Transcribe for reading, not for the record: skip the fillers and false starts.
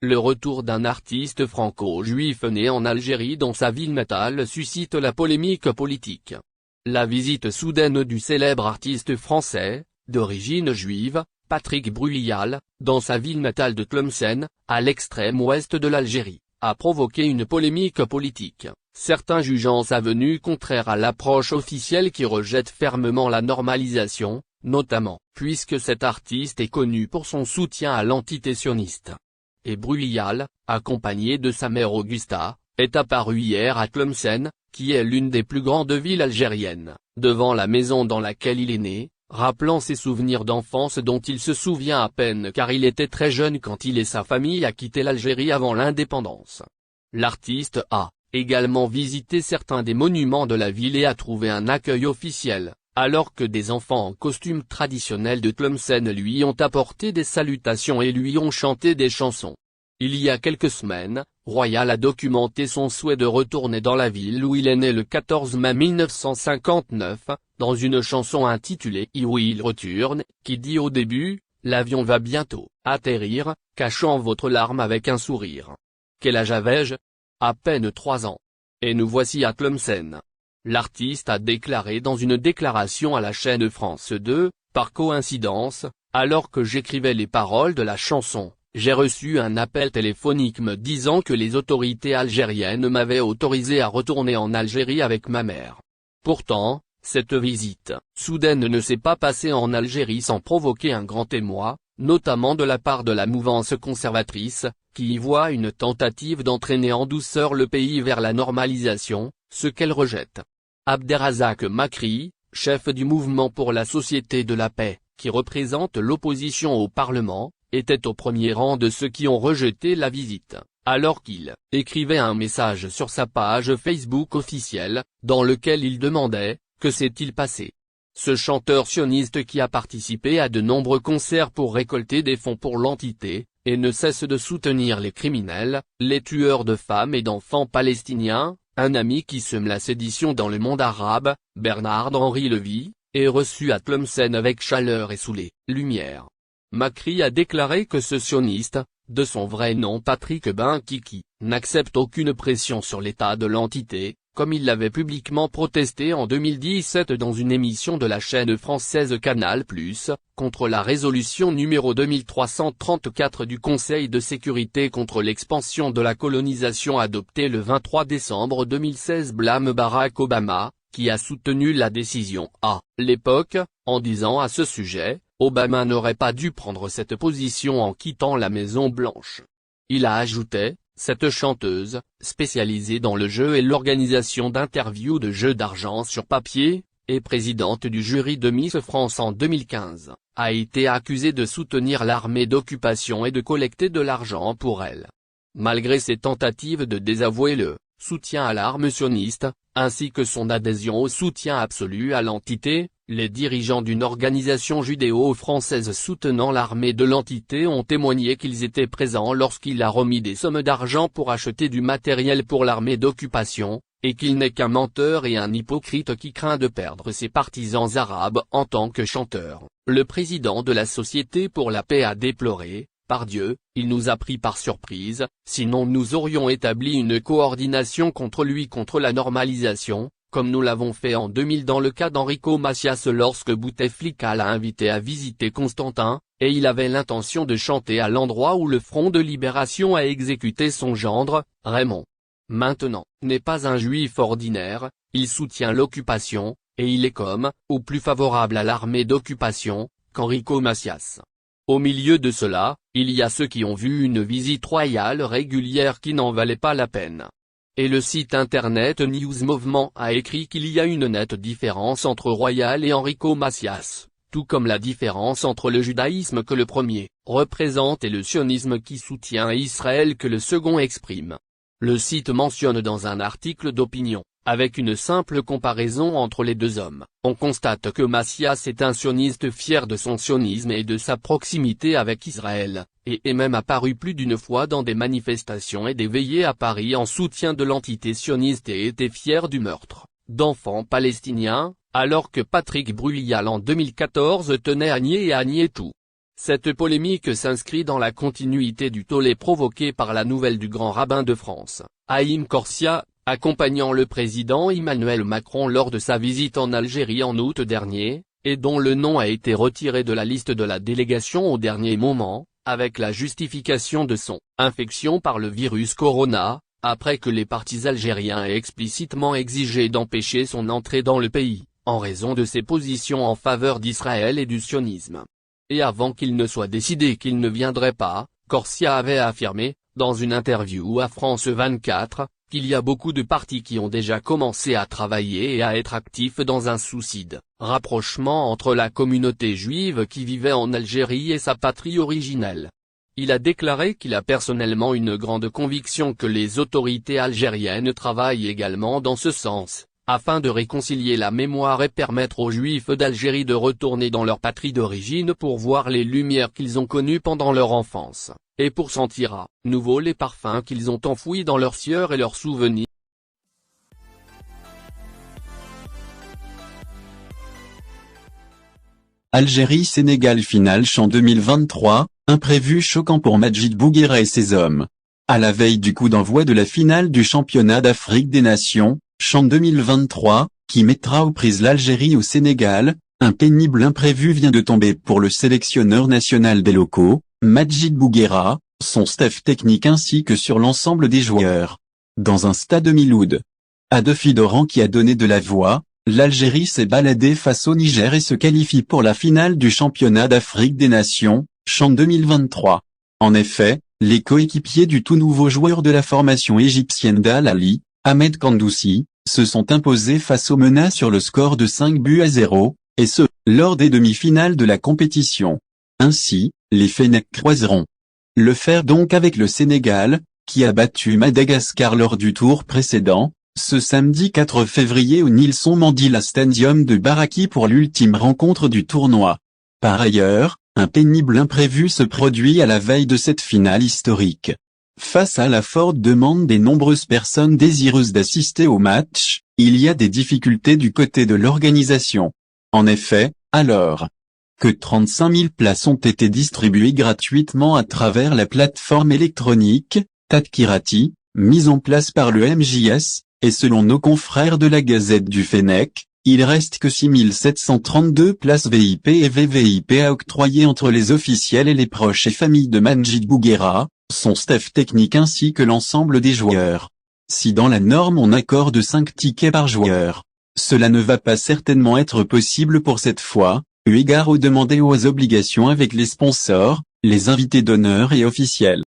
Le retour d'un artiste franco-juif né en Algérie dans sa ville natale suscite la polémique politique. La visite soudaine du célèbre artiste français, d'origine juive, Patrick Bruyal, dans sa ville natale de Tlemcen, à l'extrême ouest de l'Algérie, a provoqué une polémique politique, certains jugeant sa venue contraire à l'approche officielle qui rejette fermement la normalisation, notamment puisque cet artiste est connu pour son soutien à l'entité sioniste. Et Bruyal, accompagné de sa mère Augusta, est apparu hier à Tlemcen, qui est l'une des plus grandes villes algériennes, devant la maison dans laquelle il est né, rappelant ses souvenirs d'enfance dont il se souvient à peine car il était très jeune quand il et sa famille a quitté l'Algérie avant l'indépendance. L'artiste a également visité certains des monuments de la ville et a trouvé un accueil officiel, alors que des enfants en costume traditionnel de Tlemcen lui ont apporté des salutations et lui ont chanté des chansons. Il y a quelques semaines, Bruyal a documenté son souhait de retourner dans la ville où il est né le 14 mai 1959, dans une chanson intitulée « Où il retourne », qui dit au début « L'avion va bientôt atterrir, cachant votre larme avec un sourire ». Quel âge avais-je? À peine 3 ans. Et nous voici à Tlemcen. L'artiste a déclaré dans une déclaration à la chaîne France 2, par coïncidence, alors que j'écrivais les paroles de la chanson. J'ai reçu un appel téléphonique me disant que les autorités algériennes m'avaient autorisé à retourner en Algérie avec ma mère. Pourtant, cette visite soudaine ne s'est pas passée en Algérie sans provoquer un grand émoi, notamment de la part de la mouvance conservatrice, qui y voit une tentative d'entraîner en douceur le pays vers la normalisation, ce qu'elle rejette. Abderrazak Makri, chef du mouvement pour la société de la paix, qui représente l'opposition au Parlement, était au premier rang de ceux qui ont rejeté la visite, alors qu'il écrivait un message sur sa page Facebook officielle, dans lequel il demandait « Que s'est-il passé ?» Ce chanteur sioniste qui a participé à de nombreux concerts pour récolter des fonds pour l'entité, et ne cesse de soutenir les criminels, les tueurs de femmes et d'enfants palestiniens, un ami qui sème la sédition dans le monde arabe, Bernard-Henri Lévy, est reçu à Tlemcen avec chaleur et sous les lumières. Makri a déclaré que ce sioniste, de son vrai nom Patrick Benkiki, n'accepte aucune pression sur l'état de l'entité, comme il l'avait publiquement protesté en 2017 dans une émission de la chaîne française Canal+, contre la résolution numéro 2334 du Conseil de sécurité contre l'expansion de la colonisation adoptée le 23 décembre 2016. Blâme Barack Obama, qui a soutenu la décision à l'époque, en disant à ce sujet, Obama n'aurait pas dû prendre cette position en quittant la Maison-Blanche. Il a ajouté, cette chanteuse, spécialisée dans le jeu et l'organisation d'interviews de jeux d'argent sur papier, et présidente du jury de Miss France en 2015, a été accusée de soutenir l'armée d'occupation et de collecter de l'argent pour elle. Malgré ses tentatives de désavouer le soutien à l'arme sioniste, ainsi que son adhésion au soutien absolu à l'entité, les dirigeants d'une organisation judéo-française soutenant l'armée de l'entité ont témoigné qu'ils étaient présents lorsqu'il a remis des sommes d'argent pour acheter du matériel pour l'armée d'occupation, et qu'il n'est qu'un menteur et un hypocrite qui craint de perdre ses partisans arabes en tant que chanteur. Le président de la Société pour la paix a déploré, « Par Dieu, il nous a pris par surprise, sinon nous aurions établi une coordination contre lui contre la normalisation, comme nous l'avons fait en 2000 dans le cas d'Enrico Macias lorsque Bouteflika l'a invité à visiter Constantin, et il avait l'intention de chanter à l'endroit où le Front de Libération a exécuté son gendre, Raymond. Maintenant, n'est pas un juif ordinaire, il soutient l'occupation, et il est comme, ou plus favorable à l'armée d'occupation, qu'Enrico Macias. Au milieu de cela, il y a ceux qui ont vu une visite royale régulière qui n'en valait pas la peine. Et le site internet News Movement a écrit qu'il y a une nette différence entre Royal et Enrico Macias, tout comme la différence entre le judaïsme que le premier représente et le sionisme qui soutient Israël que le second exprime. Le site mentionne dans un article d'opinion, avec une simple comparaison entre les deux hommes, on constate que Macias est un sioniste fier de son sionisme et de sa proximité avec Israël, et est même apparu plus d'une fois dans des manifestations et des veillées à Paris en soutien de l'entité sioniste et était fier du meurtre d'enfants palestiniens, alors que Patrick Bruyal en 2014 tenait à nier et à nier tout. Cette polémique s'inscrit dans la continuité du tollé provoqué par la nouvelle du grand rabbin de France, Haïm Corsia, accompagnant le président Emmanuel Macron lors de sa visite en Algérie en août dernier, et dont le nom a été retiré de la liste de la délégation au dernier moment, avec la justification de son « infection par le virus corona », après que les partis algériens aient explicitement exigé d'empêcher son entrée dans le pays, en raison de ses positions en faveur d'Israël et du sionisme. Et avant qu'il ne soit décidé qu'il ne viendrait pas, Corsia avait affirmé, dans une interview à France 24, qu'il y a beaucoup de partis qui ont déjà commencé à travailler et à être actifs dans un souci de rapprochement entre la communauté juive qui vivait en Algérie et sa patrie originelle. Il a déclaré qu'il a personnellement une grande conviction que les autorités algériennes travaillent également dans ce sens, afin de réconcilier la mémoire et permettre aux Juifs d'Algérie de retourner dans leur patrie d'origine pour voir les lumières qu'ils ont connues pendant leur enfance, et pour sentir à nouveau les parfums qu'ils ont enfouis dans leurs sieurs et leurs souvenirs. Algérie-Sénégal finale CHAN 2023, imprévu choquant pour Majid Bouguera et ses hommes. À la veille du coup d'envoi de la finale du championnat d'Afrique des Nations, CHAN 2023, qui mettra aux prises l'Algérie au Sénégal, un pénible imprévu vient de tomber pour le sélectionneur national des locaux, Majid Bouguera, son staff technique ainsi que sur l'ensemble des joueurs. Dans un stade mi-loud. À Defi Doran qui a donné de la voix, l'Algérie s'est baladée face au Niger et se qualifie pour la finale du championnat d'Afrique des Nations, CHAN 2023. En effet, les coéquipiers du tout nouveau joueur de la formation égyptienne d'Al Ahly, Ahmed Kandoussi, se sont imposés face aux menaces sur le score de 5-0, et ce, lors des demi-finales de la compétition. Ainsi, les Fennecs croiseront le fer donc avec le Sénégal, qui a battu Madagascar lors du tour précédent, ce samedi 4 février au Nelson Mandela Stadium de Baraki pour l'ultime rencontre du tournoi. Par ailleurs, un pénible imprévu se produit à la veille de cette finale historique. Face à la forte demande des nombreuses personnes désireuses d'assister au match, il y a des difficultés du côté de l'organisation. En effet, alors que 35 000 places ont été distribuées gratuitement à travers la plateforme électronique, Tadkirati, mise en place par le MJS, et selon nos confrères de la Gazette du Fennec, il reste que 6 732 places VIP et VVIP à octroyer entre les officiels et les proches et familles de Majid Bouguera, son staff technique ainsi que l'ensemble des joueurs. Si dans la norme on accorde 5 tickets par joueur, cela ne va pas certainement être possible pour cette fois, eu égard aux demandes et aux obligations avec les sponsors, les invités d'honneur et officiels.